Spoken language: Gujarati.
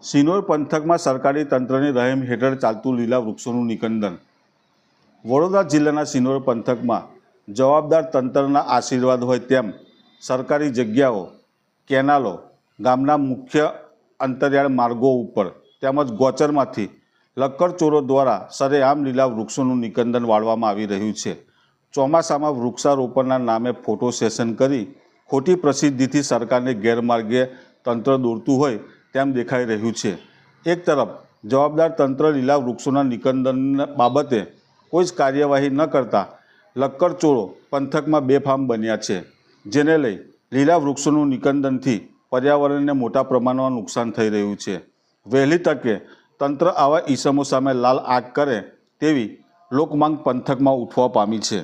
સિનોર પંથકમાં સરકારી તંત્રની રહેમ હેઠળ ચાલતું લીલા વૃક્ષોનું નિકંદન। વડોદરા જિલ્લાના સિનોર પંથકમાં જવાબદાર તંત્રના આશીર્વાદ હોય તેમ સરકારી જગ્યાઓ, કેનાલો, ગામના મુખ્ય અંતરિયાળ માર્ગો ઉપર તેમજ ગોચરમાંથી લક્કડચોરો દ્વારા સરેઆમ લીલા વૃક્ષોનું નિકંદન વાળવામાં આવી રહ્યું છે। ચોમાસામાં વૃક્ષારોપણના નામે ફોટો સેશન કરી ખોટી પ્રસિદ્ધિથી સરકારને ગેરમાર્ગે તંત્ર દોરતું હોય તેમ દેખાઈ રહ્યું છે। એક તરફ જવાબદાર તંત્ર લીલા વૃક્ષોના નિકંદન બાબતે કોઈ જ કાર્યવાહી ન કરતા લક્કડચોરો પંથકમાં બેફામ બન્યા છે, જેને લઈ લીલા વૃક્ષોનું નિકંદનથી પર્યાવરણને મોટા પ્રમાણમાં નુકસાન થઈ રહ્યું છે। વહેલી તકે તંત્ર આવા ઈસમો સામે લાલ આંખ કરે તેવી લોકમાંગ પંથકમાં ઉઠવા પામી છે।